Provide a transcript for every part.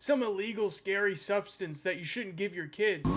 some illegal, scary substance that you shouldn't give your kids.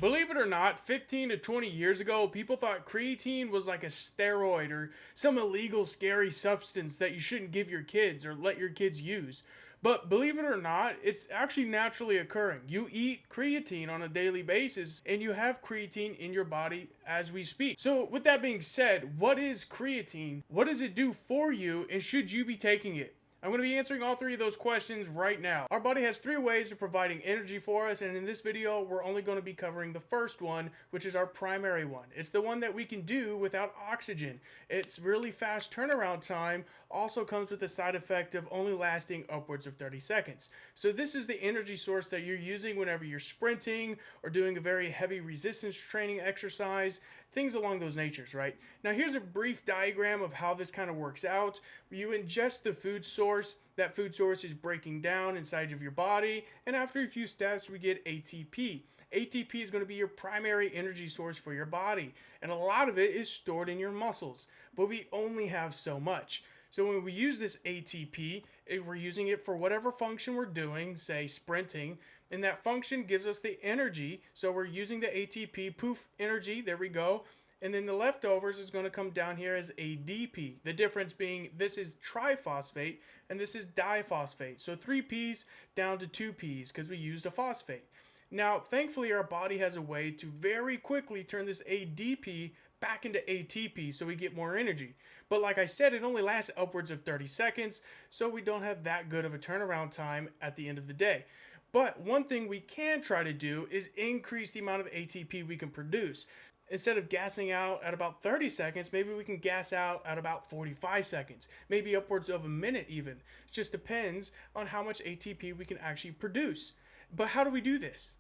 Believe it or not, 15 to 20 years ago, people thought creatine was like a steroid or some illegal, scary substance that you shouldn't give your kids or let your kids use. But believe it or not, it's actually naturally occurring. You eat creatine on a daily basis and you have creatine in your body as we speak. So with that being said, what is creatine? What does it do for you, and should you be taking it? I'm going to be answering all three of those questions right now. Our body has three ways of providing energy for us, and in this video, we're only going to be covering the first one, which is our primary one. It's the one that we can do without oxygen. It's really fast turnaround time, also comes with the side effect of only lasting upwards of 30 seconds. So this is the energy source that you're using whenever you're sprinting or doing a very heavy resistance training exercise, things along those natures, right? Now here's a brief diagram of how this kind of works out. You ingest the food source, that food source is breaking down inside of your body, and after a few steps we get ATP. ATP is going to be your primary energy source for your body, and a lot of it is stored in your muscles, but we only have so much. So when we use this ATP, we're using it for whatever function we're doing, say sprinting, and that function gives us the energy. So we're using the ATP, poof, energy, there we go. And then the leftovers is going to come down here as ADP. The difference being this is triphosphate and this is diphosphate. So 3 P's down to 2 P's because we used a phosphate. Now, thankfully, our body has a way to very quickly turn this ADP back into ATP so we get more energy. But like I said, it only lasts upwards of 30 seconds, so we don't have that good of a turnaround time at the end of the day. But one thing we can try to do is increase the amount of ATP we can produce. Instead of gassing out at about 30 seconds, maybe we can gas out at about 45 seconds, maybe upwards of a minute even. It just depends on how much ATP we can actually produce. But how do we do this?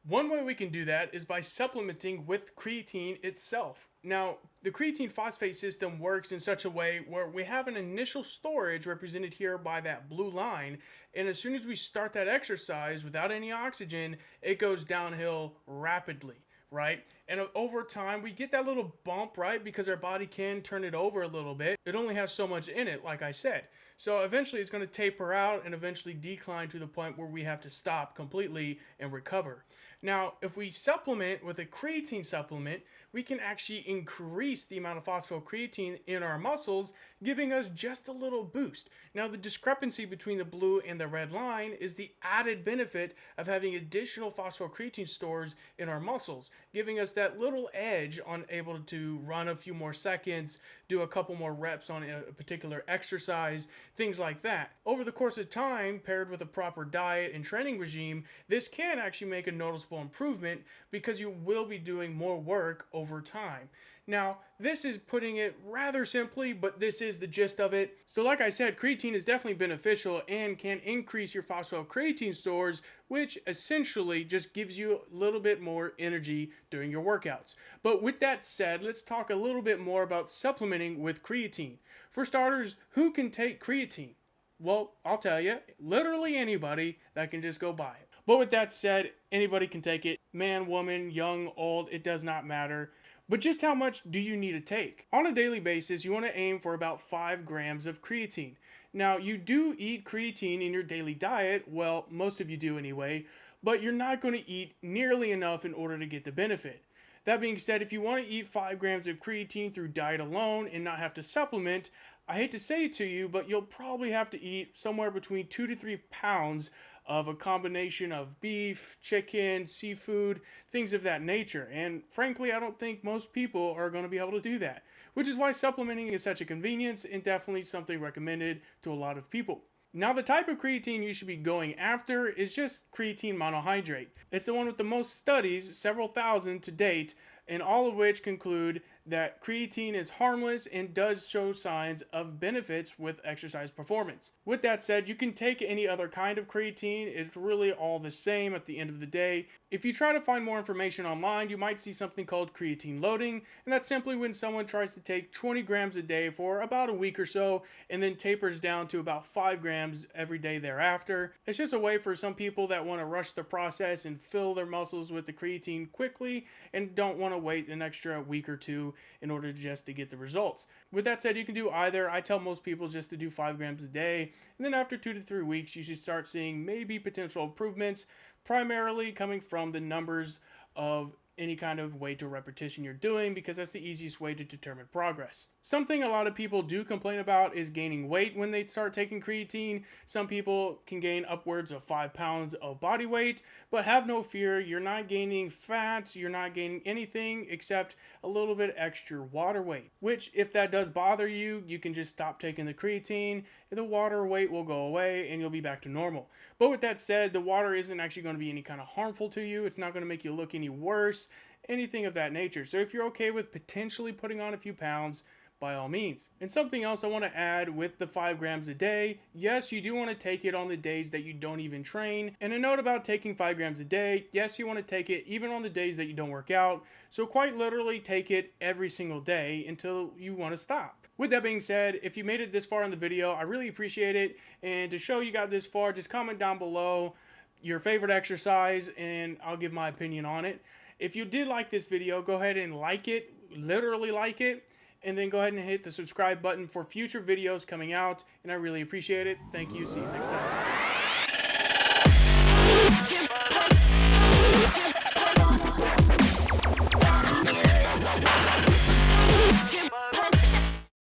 One way we can do that is by supplementing with creatine itself. Now, the creatine phosphate system works in such a way where we have an initial storage represented here by that blue line, and as soon as we start that exercise without any oxygen, it goes downhill rapidly, right? And over time, we get that little bump, right? Because our body can turn it over a little bit. It only has so much in it, like I said. So eventually it's going to taper out and eventually decline to the point where we have to stop completely and recover. Now, if we supplement with a creatine supplement, we can actually increase the amount of phosphocreatine in our muscles, giving us just a little boost. Now, the discrepancy between the blue and the red line is the added benefit of having additional phosphocreatine stores in our muscles, giving us that little edge on able to run a few more seconds, do a couple more reps on a particular exercise, things like that. Over the course of time, paired with a proper diet and training regime, this can actually make a noticeable improvement because you will be doing more work over time. Now, this is putting it rather simply, but this is the gist of it. So like I said, creatine is definitely beneficial and can increase your phosphocreatine stores, which essentially just gives you a little bit more energy during your workouts. But with that said, let's talk a little bit more about supplementing with creatine. For starters, who can take creatine? Well, I'll tell you, literally anybody that can just go buy it. But with that said, anybody can take it. Man, woman, young, old, it does not matter. But just how much do you need to take? On a daily basis, you want to aim for about 5 grams of creatine. Now, you do eat creatine in your daily diet, well, most of you do anyway, but you're not going to eat nearly enough in order to get the benefit. That being said, if you want to eat 5 grams of creatine through diet alone and not have to supplement, I hate to say it to you, but you'll probably have to eat somewhere between 2 to 3 pounds of a combination of beef, chicken, seafood, things of that nature. And frankly, I don't think most people are going to be able to do that, which is why supplementing is such a convenience and definitely something recommended to a lot of people. Now, the type of creatine you should be going after is just creatine monohydrate. It's the one with the most studies, several thousand to date, and all of which conclude that creatine is harmless and does show signs of benefits with exercise performance. With that said, you can take any other kind of creatine. It's really all the same at the end of the day. If you try to find more information online, you might see something called creatine loading, and that's simply when someone tries to take 20 grams a day for about a week or so and then tapers down to about 5 grams every day thereafter. It's just a way for some people that want to rush the process and fill their muscles with the creatine quickly and don't want to wait an extra week or two do in order just to get the results. With that said, you can do either. I tell most people just to do 5 grams a day, and then after 2 to 3 weeks, you should start seeing maybe potential improvements, primarily coming from the numbers of any kind of weight or repetition you're doing, because that's the easiest way to determine progress. Something a lot of people do complain about is gaining weight when they start taking creatine. Some people can gain upwards of 5 pounds of body weight, but have no fear, you're not gaining fat, you're not gaining anything except a little bit extra water weight, which if that does bother you, you can just stop taking the creatine and the water weight will go away and you'll be back to normal. But with that said, the water isn't actually going to be any kind of harmful to you. It's not going to make you look any worse, anything of that nature. So if you're okay with potentially putting on a few pounds, by all means. And something else I want to add with the 5 grams a day, yes, you do want to take it on the days that you don't even train. And a note about taking 5 grams a day, yes, you want to take it even on the days that you don't work out. So quite literally take it every single day until you want to stop. With that being said, if you made it this far in the video, I really appreciate it. And to show you got this far, just comment down below your favorite exercise and I'll give my opinion on it. If you did like this video, go ahead and like it, literally like it. And then go ahead and hit the subscribe button for future videos coming out. And I really appreciate it. Thank you. See you next time.